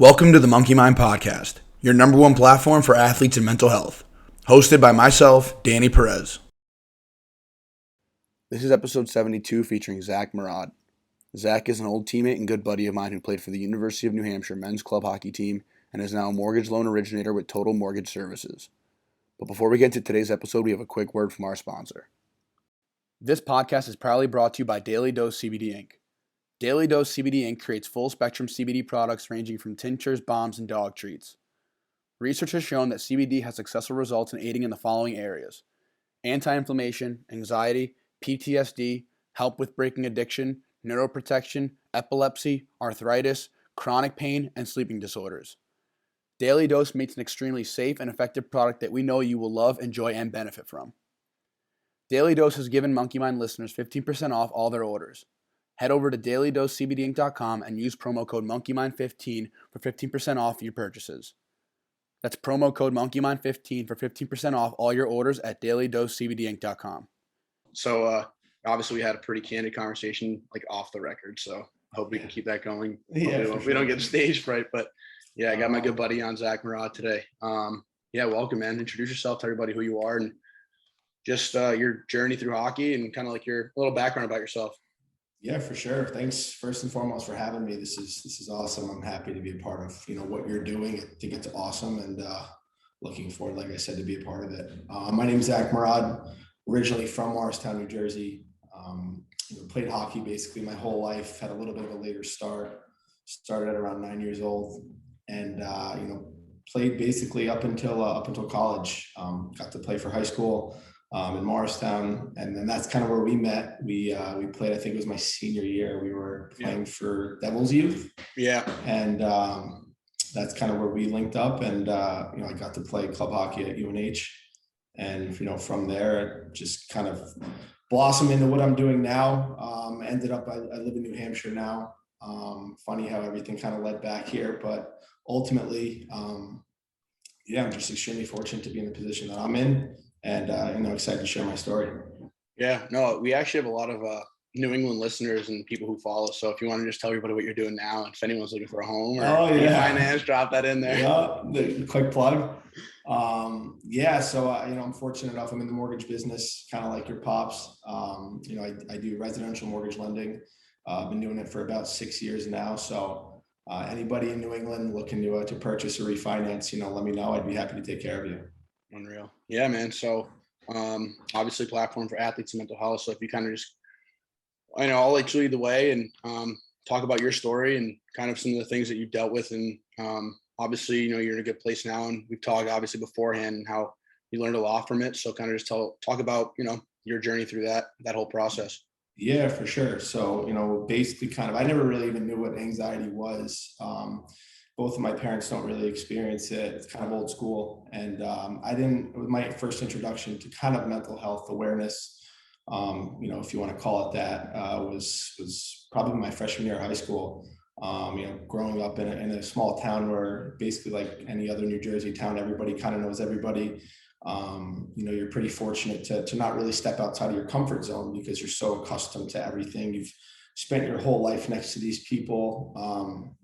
Welcome to the Monkey Mind Podcast, your number one platform for athletes and mental health. Hosted by myself, Danny Perez. This is episode 72 featuring Zack Mourad. Zack is an old teammate and good buddy of mine who played for the University of New Hampshire men's club hockey team and is now a mortgage loan originator with Total Mortgage Services. But before we get into today's episode, we have a quick word from our sponsor. This podcast is proudly brought to you by Daily Dose CBD Inc. Daily Dose CBD Inc. creates full-spectrum CBD products ranging from tinctures, balms, and dog treats. Research has shown that CBD has successful results in aiding in the following areas: anti-inflammation, anxiety, PTSD, help with breaking addiction, neuroprotection, epilepsy, arthritis, chronic pain, and sleeping disorders. Daily Dose makes an extremely safe and effective product that we know you will love, enjoy, and benefit from. Daily Dose has given Monkey Mind listeners 15% off all their orders. Head over to dailydosecbdinc.com and use promo code MonkeyMind15 for 15% off your purchases. That's promo code MonkeyMind15 for 15% off all your orders at dailydosecbdinc.com. So obviously we had a pretty candid conversation like off the record, so I hope we can keep that going. We don't get stage fright, but yeah, I got my good buddy on, Zack Mourad, today. Welcome, man. Introduce yourself, tell everybody who you are and just your journey through hockey and kind of like your little background about yourself. Yeah, for sure. Thanks first and foremost for having me. This is awesome. I'm happy to be a part of, what you're doing. I think it's awesome and looking forward, like I said, to be a part of it. My name is Zack Mourad, originally from Morristown, New Jersey. Played hockey basically my whole life, had a little bit of a later start, started at around 9 years old and, played basically up until college. Got to play for high school in Morristown, and then that's kind of where we met. We played, I think it was my senior year. We were playing for Devils Youth. Yeah. And that's kind of where we linked up, and I got to play club hockey at UNH, and from there it just kind of blossomed into what I'm doing now. Ended up I live in New Hampshire now. Funny how everything kind of led back here, but ultimately I'm just extremely fortunate to be in the position that I'm in. And excited to share my story. Yeah, no, we actually have a lot of New England listeners and people who follow. So if you want to just tell everybody what you're doing now, and if anyone's looking for a home or finance, drop that in there. Yeah, the quick plug. So I'm fortunate enough. I'm in the mortgage business, kind of like your pops. I do residential mortgage lending. I've been doing it for about 6 years now. So anybody in New England looking to purchase or refinance, let me know. I'd be happy to take care of you. Unreal. Yeah, man. So obviously platform for athletes and mental health. So if you kind of just, I'll let you lead the way and talk about your story and kind of some of the things that you've dealt with. And obviously, you're in a good place now. And we've talked obviously beforehand and how you learned a lot from it. So kind of just talk about, your journey through that whole process. Yeah, for sure. So, basically I never really even knew what anxiety was. Both of my parents don't really experience it. It's kind of old school. And it was my first introduction to kind of mental health awareness, if you want to call it that, was probably my freshman year of high school. Growing up in a small town where basically like any other New Jersey town, everybody kind of knows everybody. You're pretty fortunate to not really step outside of your comfort zone because you're so accustomed to everything. You've spent your whole life next to these people.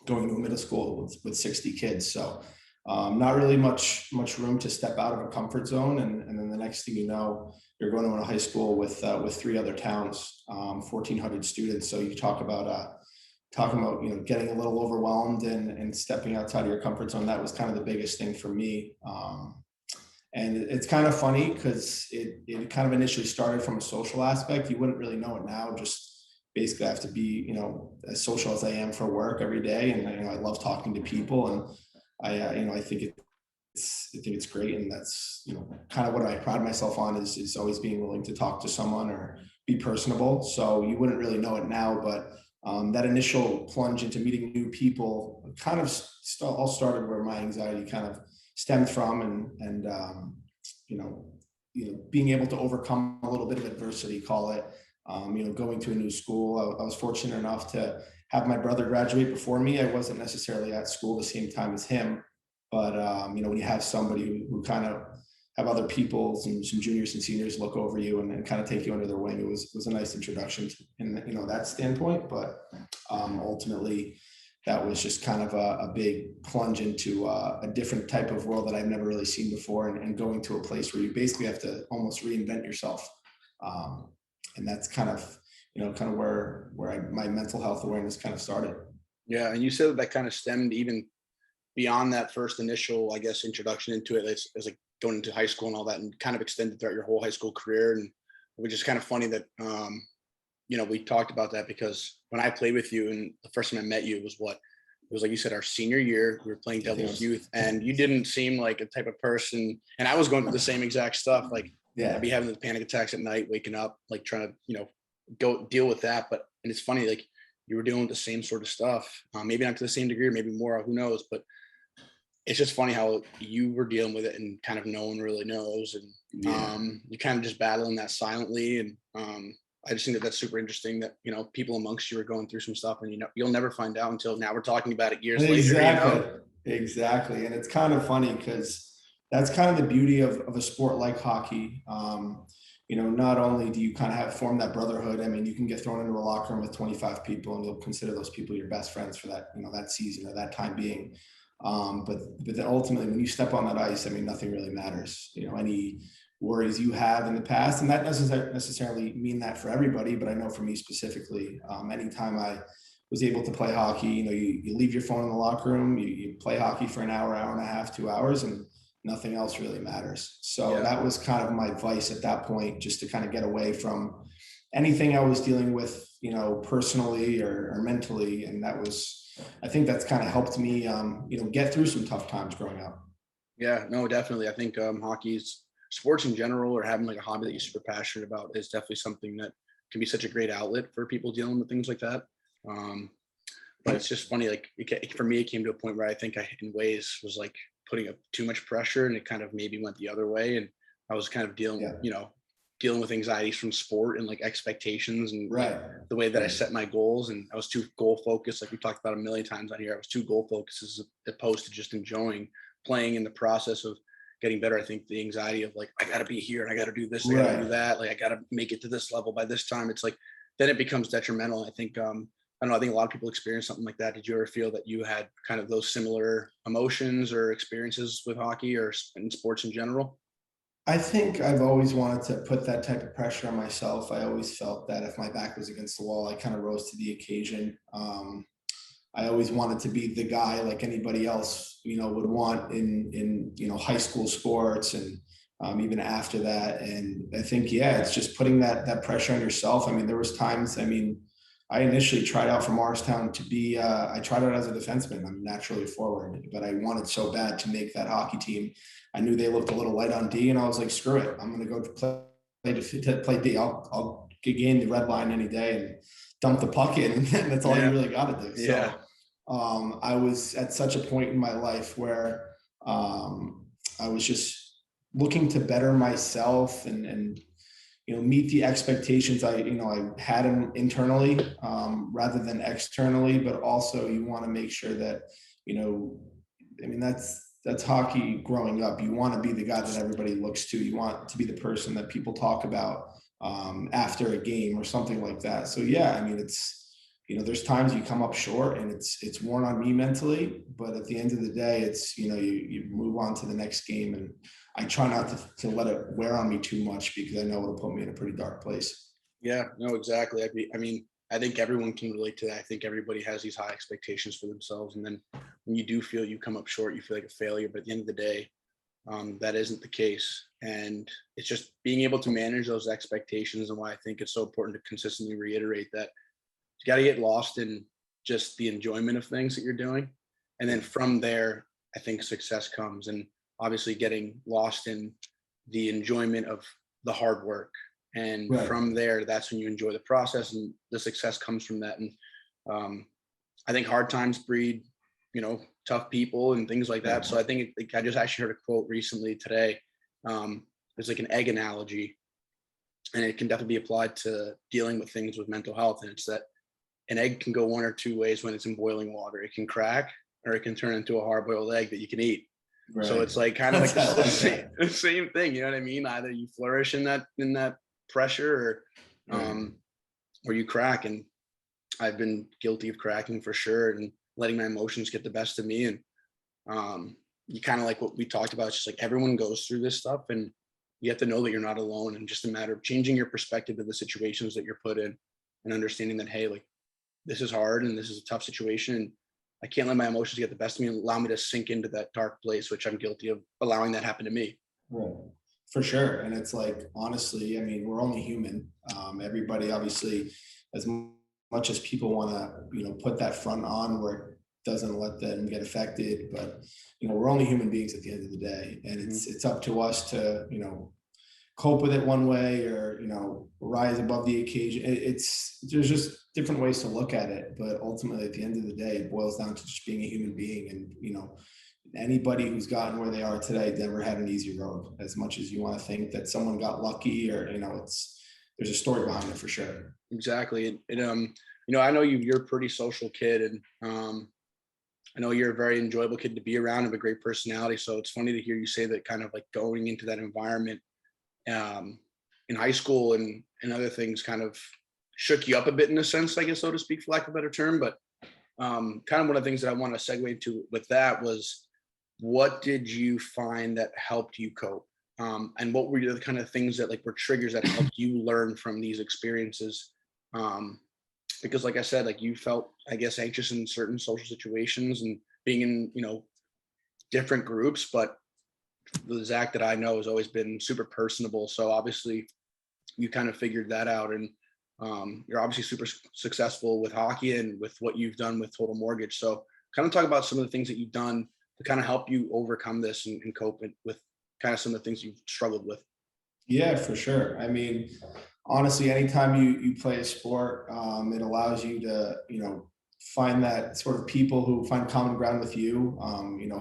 Going to a middle school with 60 kids. So not really much room to step out of a comfort zone. And then the next thing you know, you're going to a high school with 3 other towns, 1,400 students. So you talk about getting a little overwhelmed and stepping outside of your comfort zone. That was kind of the biggest thing for me. And it's kind of funny because it kind of initially started from a social aspect. You wouldn't really know it now, just basically I have to be, as social as I am for work every day. And, I love talking to people and I think it's great. And that's, kind of what I pride myself on is always being willing to talk to someone or be personable. So you wouldn't really know it now, but that initial plunge into meeting new people kind of all started where my anxiety kind of stemmed from and being able to overcome a little bit of adversity, call it. Going to a new school. I was fortunate enough to have my brother graduate before me. I wasn't necessarily at school the same time as him, but when you have somebody who kind of have other people, some juniors and seniors look over you and kind of take you under their wing, it was a nice introduction in that standpoint. But ultimately, that was just kind of a big plunge into a different type of world that I've never really seen before, and going to a place where you basically have to almost reinvent yourself. Um, and that's kind of, kind of where my mental health awareness kind of started. Yeah, and you said that kind of stemmed even beyond that first initial, I guess, introduction into it as like going into high school and all that, and kind of extended throughout your whole high school career. And which is kind of funny that we talked about that because when I played with you and the first time I met you it was like you said, our senior year, we were playing Devil's Youth, and you didn't seem like a type of person. And I was going through the same exact stuff. Like Yeah. I'd be having the panic attacks at night, waking up, like trying to, go deal with that. And it's funny, like you were dealing with the same sort of stuff, maybe not to the same degree, or maybe more, who knows? But it's just funny how you were dealing with it and kind of no one really knows. And Yeah. you're kind of just battling that silently. And I just think that that's super interesting that, people amongst you are going through some stuff and, you'll never find out until now we're talking about it years later. Exactly. Exactly. And it's kind of funny because that's kind of the beauty of a sport like hockey. Not only do you kind of have form that brotherhood, I mean, you can get thrown into a locker room with 25 people and you'll consider those people your best friends for that, that season or that time being. But then ultimately, when you step on that ice, I mean, nothing really matters. Any worries you have in the past, and that doesn't necessarily mean that for everybody, but I know for me specifically, anytime I was able to play hockey, you leave your phone in the locker room, you play hockey for an hour, hour and a half, 2 hours, and nothing else really matters. So that was kind of my vice at that point, just to kind of get away from anything I was dealing with, personally or mentally. And I think that's kind of helped me, get through some tough times growing up. Yeah, no, definitely. I think hockey's sports in general, or having like a hobby that you're super passionate about, is definitely something that can be such a great outlet for people dealing with things like that. Um, but it's just funny, like for me, it came to a point where I think I, in ways, was like putting up too much pressure, and it kind of maybe went the other way. And I was kind of Yeah. dealing with anxieties from sport and like expectations and like Right. the way that I set my goals. And I was too goal focused. Like we talked about a million times on here, I was too goal focused as opposed to just enjoying playing in the process of getting better. I think the anxiety of like, I got to be here and I got to do this, I got to do Right. that. Like I got to make it to this level by this time. It's like, then it becomes detrimental. I think, I don't know. I think a lot of people experience something like that. Did you ever feel that you had kind of those similar emotions or experiences with hockey or in sports in general? I think I've always wanted to put that type of pressure on myself. I always felt that if my back was against the wall, I kind of rose to the occasion. I always wanted to be the guy like anybody else, would want in high school sports and even after that. And I think, yeah, it's just putting that pressure on yourself. I mean, there was times, I mean, I initially tried out for Morristown to be, I tried out as a defenseman. I'm naturally a forward, but I wanted so bad to make that hockey team. I knew they looked a little light on D, and I was like, screw it. I'm going to go play D. I'll gain the red line any day and dump the puck in. And that's all you really got to do. Yeah. So I was at such a point in my life where I was just looking to better myself and meet the expectations I had internally rather than externally. But also you want to make sure that, I mean, that's hockey growing up. You want to be the guy that everybody looks to. You want to be the person that people talk about after a game or something like that. So yeah, I mean, it's, there's times you come up short and it's worn on me mentally, but at the end of the day, it's, you move on to the next game. And I try not to let it wear on me too much because I know it'll put me in a pretty dark place. Yeah, no, exactly. I mean, I think everyone can relate to that. I think everybody has these high expectations for themselves. And then when you do feel you come up short, you feel like a failure. But at the end of the day, that isn't the case. And it's just being able to manage those expectations, and why I think it's so important to consistently reiterate that you got to get lost in just the enjoyment of things that you're doing. And then from there, I think success comes. And obviously getting lost in the enjoyment of the hard work. And Right. from there, that's when you enjoy the process, and the success comes from that. And I think hard times breed, tough people and things like that. So I think I just actually heard a quote recently today. There's like an egg analogy, and it can definitely be applied to dealing with things with mental health. And it's that an egg can go one or two ways when it's in boiling water. It can crack, or it can turn into a hard-boiled egg that you can eat. Right. So it's like kind of like the same thing. You know what I mean? Either you flourish in that pressure, or you crack. And I've been guilty of cracking for sure. And letting my emotions get the best of me. And you kind of like what we talked about, it's just like everyone goes through this stuff, and you have to know that you're not alone, and just a matter of changing your perspective of the situations that you're put in, and understanding that, hey, like this is hard and this is a tough situation. And I can't let my emotions get the best of me and allow me to sink into that dark place, which I'm guilty of allowing that happen to me. Right. For sure. And it's like, honestly, I mean, we're only human. Everybody, obviously, as much as people want to, put that front on where it doesn't let them get affected, but, we're only human beings at the end of the day. And Mhm. it's up to us to, cope with it one way, or, rise above the occasion. There's just different ways to look at it. But ultimately, at the end of the day, it boils down to just being a human being. And, anybody who's gotten where they are today never had an easy road. As much as you want to think that someone got lucky, or there's a story behind it for sure. Exactly. I know you're a pretty social kid, and I know you're a very enjoyable kid to be around, have a great personality. So it's funny to hear you say that, kind of like going into that environment um, in high school and other things kind of shook you up a bit in a sense, I guess, so to speak, for lack of a better term. But kind of one of the things that I want to segue into with that was, what did you find that helped you cope? And what were the kind of things that like were triggers that helped you learn from these experiences? Um, because like I said, like you felt, I guess, anxious in certain social situations and being in, different groups, but the Zach that I know has always been super personable. So obviously you kind of figured that out. And you're obviously super successful with hockey and with what you've done with Total Mortgage. So kind of talk about some of the things that you've done to kind of help you overcome this and cope with kind of some of the things you've struggled with. Yeah, for sure. I mean, honestly, anytime you play a sport, it allows you to, find that sort of people who find common ground with you.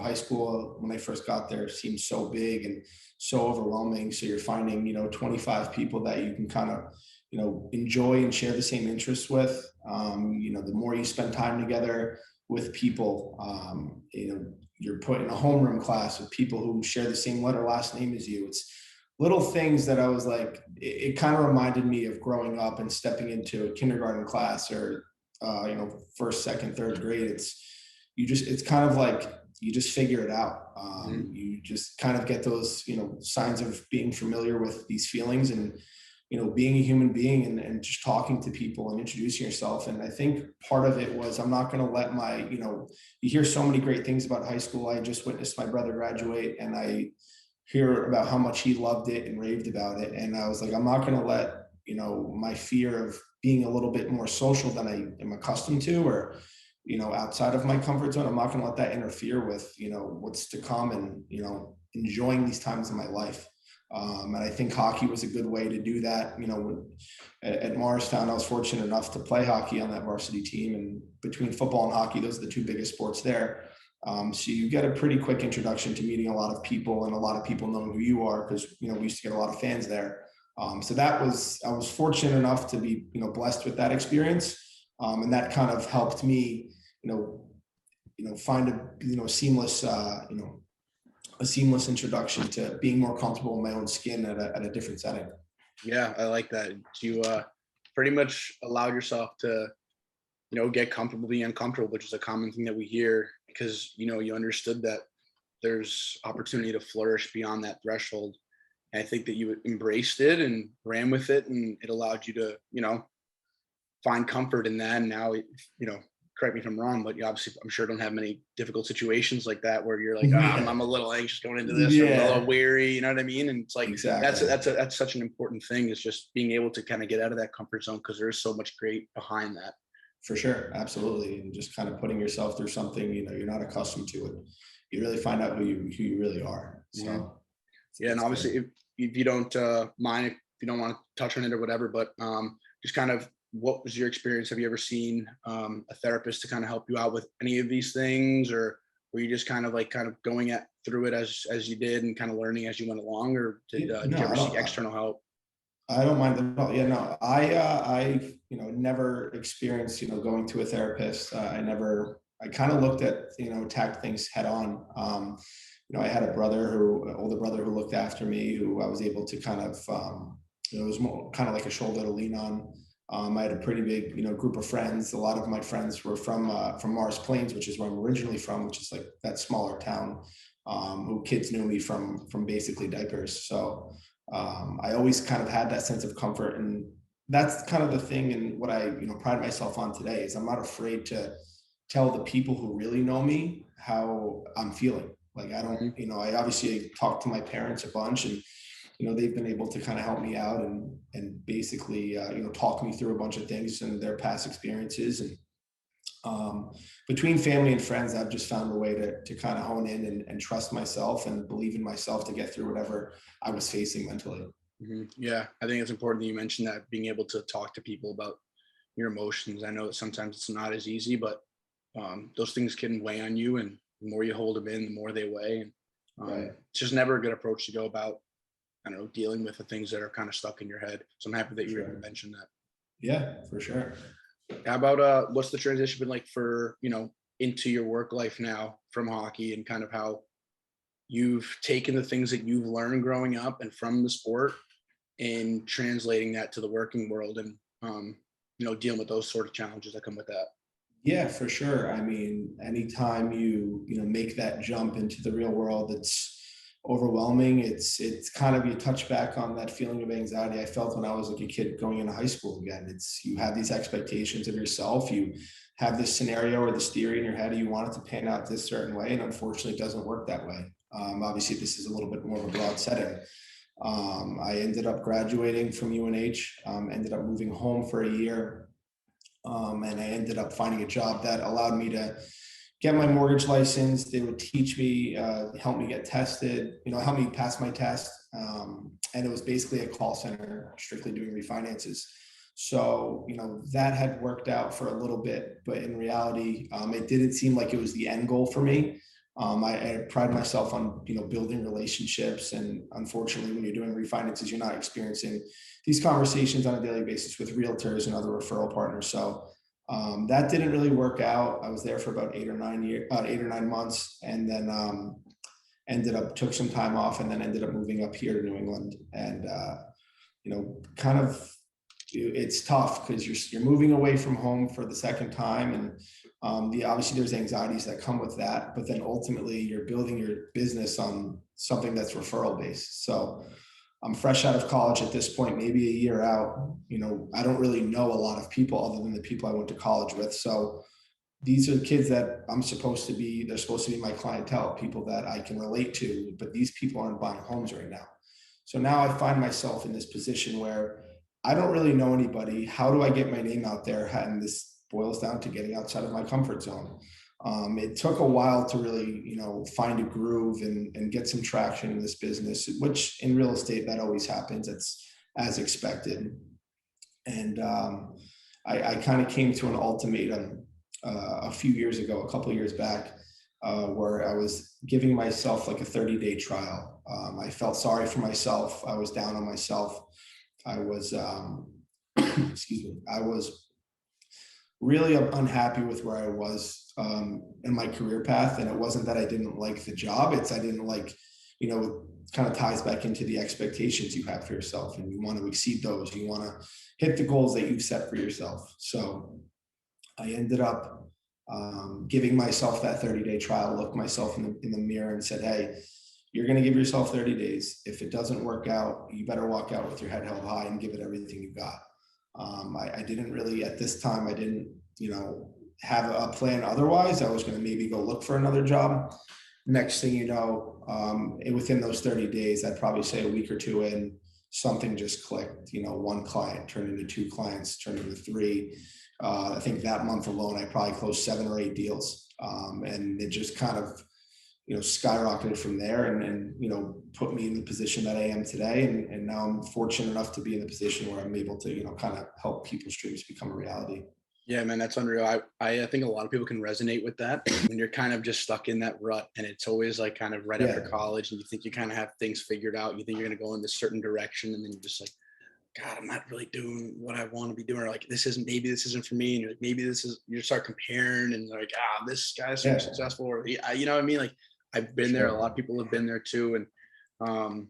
High school, when I first got there, seemed so big and so overwhelming. So you're finding, 25 people that you can kind of, enjoy and share the same interests with. The more you spend time together with people, you're put in a homeroom class with people who share the same letter last name as you. It's little things that I was like, it kind of reminded me of growing up and stepping into a kindergarten class, or first, second, third grade. It's kind of like you just figure it out. Mhm. You just kind of get those, signs of being familiar with these feelings, and, being a human being, and just talking to people and introducing yourself. And I think part of it was, I'm not going to let my, you hear so many great things about high school. I just witnessed my brother graduate, and I hear about how much he loved it and raved about it. And I was like, I'm not going to let, my fear of being a little bit more social than I am accustomed to, or, outside of my comfort zone, I'm not going to let that interfere with, what's to come, and, enjoying these times in my life. And I think hockey was a good way to do that. At Morristown, I was fortunate enough to play hockey on that varsity team. And between football and hockey, those are the two biggest sports there. So you get a pretty quick introduction to meeting a lot of people, and a lot of people knowing who you are, because we used to get a lot of fans there. So I was fortunate enough to be blessed with that experience, and that kind of helped me find seamless a seamless introduction to being more comfortable in my own skin at a different setting. Yeah, I like that. You pretty much allowed yourself to, get comfortable being uncomfortable, which is a common thing that we hear, because, you understood that there's opportunity to flourish beyond that threshold. And I think that you embraced it and ran with it, and it allowed you to, find comfort in that. And now, correct me if I'm wrong, but you obviously, I'm sure, don't have many difficult situations like that where you're like, I'm a little anxious going into this, or I'm a little Yeah, weary. You know what I mean? And it's like exactly. that's such an important thing, is just being able to kind of get out of that comfort zone, because there is so much great behind that. For sure, absolutely. And just kind of putting yourself through something, you're not accustomed to it. You really find out who you really are. Mhm. So Yeah, and it's good. obviously, if you don't mind, if you don't want to touch on it or whatever, but just kind of, what was your experience? Have you ever seen a therapist to kind of help you out with any of these things, or were you just kind of like going at through it as you did, and kind of learning as you went along, or did No, you ever I seek don't. external help? I don't mind at all. Yeah, no, I never experienced going to a therapist. I kind of looked at attacked things head on. I had a older brother who looked after me, who I was able to kind of it was more kind of like a shoulder to lean on. I had a pretty big, group of friends. A lot of my friends were from Mars Plains, which is where I'm originally from, which is like that smaller town. Who kids knew me from basically diapers. So I always kind of had that sense of comfort, and that's kind of the thing. And what I pride myself on today is I'm not afraid to tell the people who really know me how I'm feeling. Like I don't, Mhm. I obviously talk to my parents a bunch, and they've been able to kind of help me out and basically talk me through a bunch of things and their past experiences. And between family and friends, I've just found a way to kind of hone in and trust myself and believe in myself to get through whatever I was facing mentally. Yeah, I think it's important that you mentioned that, being able to talk to people about your emotions. I know that sometimes it's not as easy, but those things can weigh on you, and the more you hold them in, the more they weigh. And Right. it's just never a good approach to go about, I don't know, dealing with the things that are kind of stuck in your head. So I'm happy that For you were able to sure. mention that. Yeah, for sure. How about what's the transition been like for, into your work life now from hockey, and kind of how you've taken the things that you've learned growing up and from the sport and translating that to the working world, and dealing with those sort of challenges that come with that. Yeah, for sure. I mean, anytime you make that jump into the real world, it's overwhelming. It's kind of, you touch back on that feeling of anxiety I felt when I was like a kid going into high school again. It's, you have these expectations of yourself. You have this scenario or this theory in your head, you want it to pan out this certain way, and unfortunately, it doesn't work that way. Obviously, this is a little bit more of a broad setting. I ended up graduating from UNH, ended up moving home for a year, and I ended up finding a job that allowed me to get my mortgage license. They would teach me, help me get tested, help me pass my test. And it was basically a call center, strictly doing refinances. So, that had worked out for a little bit, but in reality, it didn't seem like it was the end goal for me. I pride myself on, building relationships. And unfortunately, when you're doing refinances, you're not experiencing these conversations on a daily basis with realtors and other referral partners. So that didn't really work out. I was there for about 8 or 9 months, and then ended up took some time off, and then ended up moving up here to New England. And kind of, it's tough because you're moving away from home for the second time, and obviously there's anxieties that come with that. But then ultimately, you're building your business on something that's referral based. So I'm fresh out of college at this point, maybe a year out. I don't really know a lot of people other than the people I went to college with. So these are kids that they're supposed to be my clientele, people that I can relate to, but these people aren't buying homes right now. So now I find myself in this position where I don't really know anybody. How do I get my name out there? And this boils down to getting outside of my comfort zone. It took a while to really, find a groove and get some traction in this business, which in real estate, that always happens. It's as expected. And I kind of came to an ultimatum a few years ago, a couple of years back, where I was giving myself like a 30-day trial. I felt sorry for myself. I was down on myself. I was, excuse me, I was really unhappy with where I was in my career path. And it wasn't that I didn't like the job. It's I didn't like, it kind of ties back into the expectations you have for yourself, and you want to exceed those. You want to hit the goals that you've set for yourself. So I ended up giving myself that 30-day trial, looked myself in the mirror and said, hey, you're going to give yourself 30 days. If it doesn't work out, you better walk out with your head held high and give it everything you got. I didn't really, at this time, I didn't, have a plan. Otherwise, I was going to maybe go look for another job. Next thing you know, within those 30 days, I'd probably say a week or two in, something just clicked. One client turned into two clients, turned into three. I think that month alone, I probably closed 7 or 8 deals. And it just kind of, skyrocketed from there, and put me in the position that I am today. And now I'm fortunate enough to be in the position where I'm able to, kind of help people's dreams become a reality. Yeah, man, that's unreal. I think a lot of people can resonate with that, when you're kind of just stuck in that rut, and it's always like kind of right after Yeah, college, and you think you kind of have things figured out. You think you're going to go in this certain direction, and then you're just like, God, I'm not really doing what I want to be doing. Or like, maybe this isn't for me. And you're like, maybe this is, you start comparing, and like, this guy's super yeah, successful. Or, you know what I mean? Like, I've been there. A lot sure. of people have been there too. And um,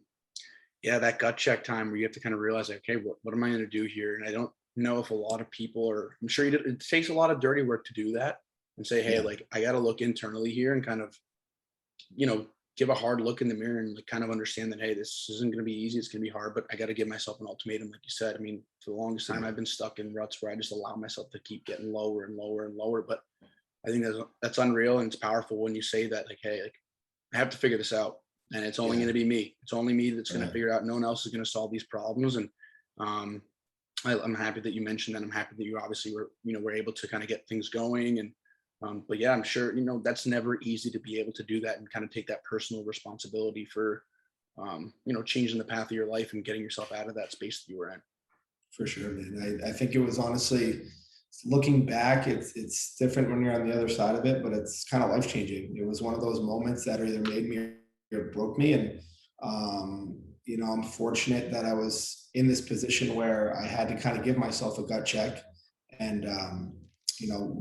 yeah, that gut check time where you have to kind of realize, like, okay, what am I going to do here? And I don't know if a lot of people are, I'm sure it takes a lot of dirty work to do that and say, hey, Yeah, like I got to look internally here and kind of, you know, give a hard look in the mirror and like kind of understand that, hey, this isn't going to be easy. It's going to be hard, but I got to give myself an ultimatum. Like you said, I mean, for the longest time, yeah, I've been stuck in ruts where I just allow myself to keep getting lower and lower and lower. But I think that's unreal. And it's powerful when you say that, like, hey, like I have to figure this out and it's only going yeah, to be me. It's only me that's going to right, figure it out. No one else is going to solve these problems. And, um, I'm happy that you mentioned that. I'm happy that you obviously were able to kind of get things going. And, but yeah, I'm sure, that's never easy to be able to do that and kind of take that personal responsibility for, changing the path of your life and getting yourself out of that space that you were in. for sure, man. I think it was honestly, looking back, it's different when you're on the other side of it, but it's kind of life changing. It was one of those moments that either made me or broke me, and I'm fortunate that I was in this position where I had to kind of give myself a gut check and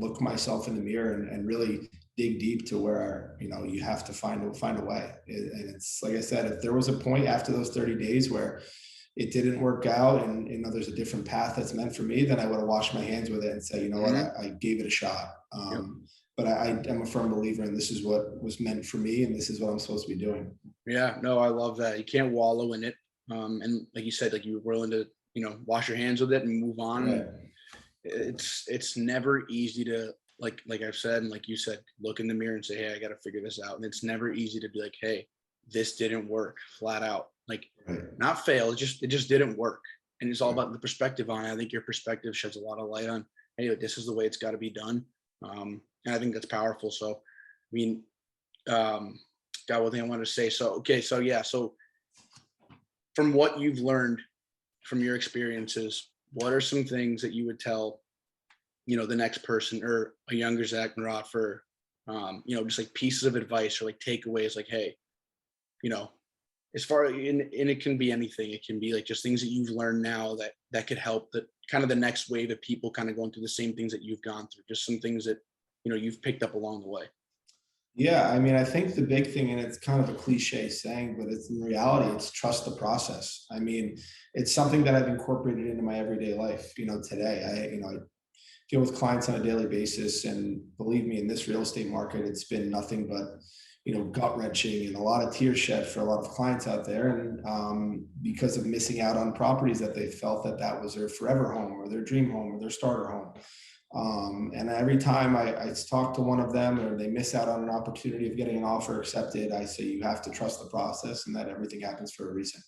look myself in the mirror and really dig deep to where you have to find a way. And it's like I said, if there was a point after those 30 days where it didn't work out and there's a different path that's meant for me, then I would have washed my hands with it and say, you know what, Hmm. I gave it a shot. Yep. But I am a firm believer in this is what was meant for me and this is what I'm supposed to be doing. Yeah, no, I love that. You can't wallow in it. And like you said, like you were willing to, wash your hands with it and move on. And Right. it's never easy to like I've said and like you said, look in the mirror and say, hey, I got to figure this out. And it's never easy to be like, hey, this didn't work flat out. Like Right. not fail, it just didn't work. And it's all Right. about the perspective on it. I think your perspective sheds a lot of light on, hey, like, this is the way it's got to be done. And I think that's powerful. So, I mean, um, God, one thing I wanted to say. So, okay, so yeah, so from what you've learned from your experiences, what are some things that you would tell the next person or a younger Zack Mourad for, just like pieces of advice or like takeaways, like, hey, you know, as far and it can be anything. It can be like just things that you've learned now that could help the kind of the next wave of people kind of going through the same things that you've gone through. Just some things that you've picked up along the way. Yeah, I mean, I think the big thing, and it's kind of a cliche saying, but it's in reality, it's trust the process. I mean, it's something that I've incorporated into my everyday life. Today, I deal with clients on a daily basis, and believe me, in this real estate market, it's been nothing but gut wrenching and a lot of tears shed for a lot of clients out there, and because of missing out on properties that they felt that was their forever home or their dream home or their starter home. And every time I talk to one of them or they miss out on an opportunity of getting an offer accepted, I say you have to trust the process and that everything happens for a reason.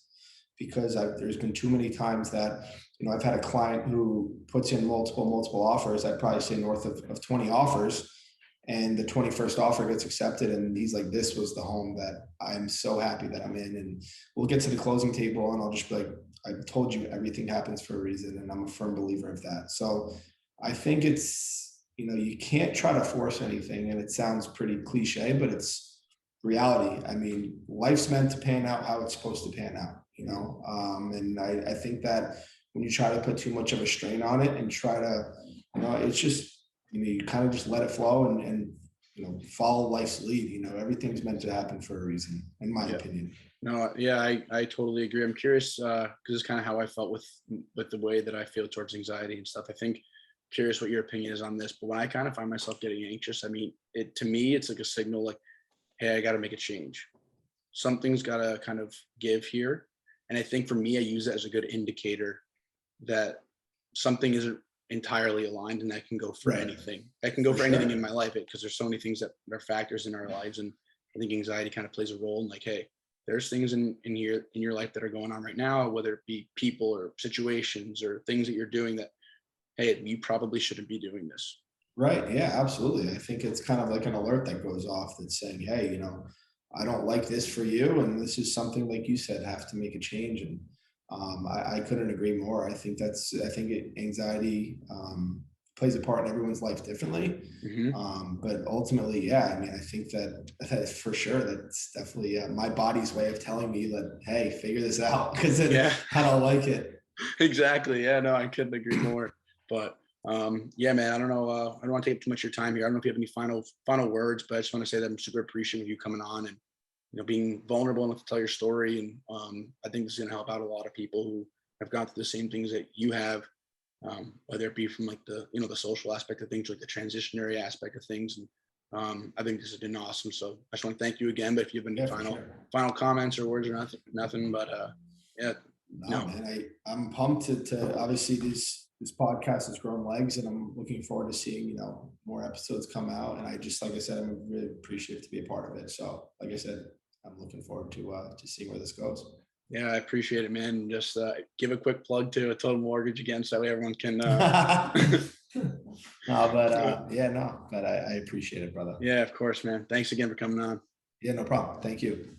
Because there's been too many times that I've had a client who puts in multiple offers. I'd probably say north of 20 offers, and the 21st offer gets accepted, and he's like, "This was the home that I'm so happy that I'm in." And we'll get to the closing table, and I'll just be like, "I told you everything happens for a reason," and I'm a firm believer of that. So I think it's, you can't try to force anything. And it sounds pretty cliche, but it's reality. I mean, life's meant to pan out how it's supposed to pan out. And I think that when you try to put too much of a strain on it and try to, it's just, you kind of just let it flow and follow life's lead. Everything's meant to happen for a reason, in my Yeah. opinion. No, yeah, I totally agree. I'm curious because it's kind of how I felt with the way that I feel towards anxiety and stuff. I think curious what your opinion is on this, but when I kind of find myself getting anxious, I mean, it to me, it's like a signal, like, hey, I got to make a change. Something's got to kind of give here, and I think for me, I use it as a good indicator that something isn't entirely aligned, and that can go for Right. anything. That can go For for anything in sure. my life because there's so many things that are factors in our lives, and I think anxiety kind of plays a role in like, hey, there's things in here in your life that are going on right now, whether it be people or situations or things that you're doing that, hey, you probably shouldn't be doing this. Right. Yeah, absolutely. I think it's kind of like an alert that goes off that's saying, hey, I don't like this for you. And this is something, like you said, have to make a change. And I couldn't agree more. I think anxiety plays a part in everyone's life differently. Hmm. But ultimately, yeah, I mean, I think that for sure, that's definitely my body's way of telling me that, hey, figure this out because Yeah. I don't like it. Exactly. Yeah, no, I couldn't agree more. But yeah, man, I don't know. I don't want to take up too much of your time here. I don't know if you have any final words, but I just want to say that I'm super appreciative of you coming on and being vulnerable enough to tell your story. And I think this is going to help out a lot of people who have gone through the same things that you have. whether it be from like the social aspect of things, like the transitionary aspect of things. And I think this has been awesome. So I just want to thank you again. But if you have any Yeah, for sure. final comments or words or nothing. But yeah, No, no, man, I'm pumped to obviously this podcast has grown legs, and I'm looking forward to seeing more episodes come out. And I just, like I said, I'm really appreciative to be a part of it. So, like I said, I'm looking forward to seeing where this goes. yeah, I appreciate it, man. Just give a quick plug to a Total Mortgage again, so that way everyone can. No, but yeah, no, but I appreciate it, brother. Yeah, of course, man. Thanks again for coming on. Yeah, no problem. Thank you.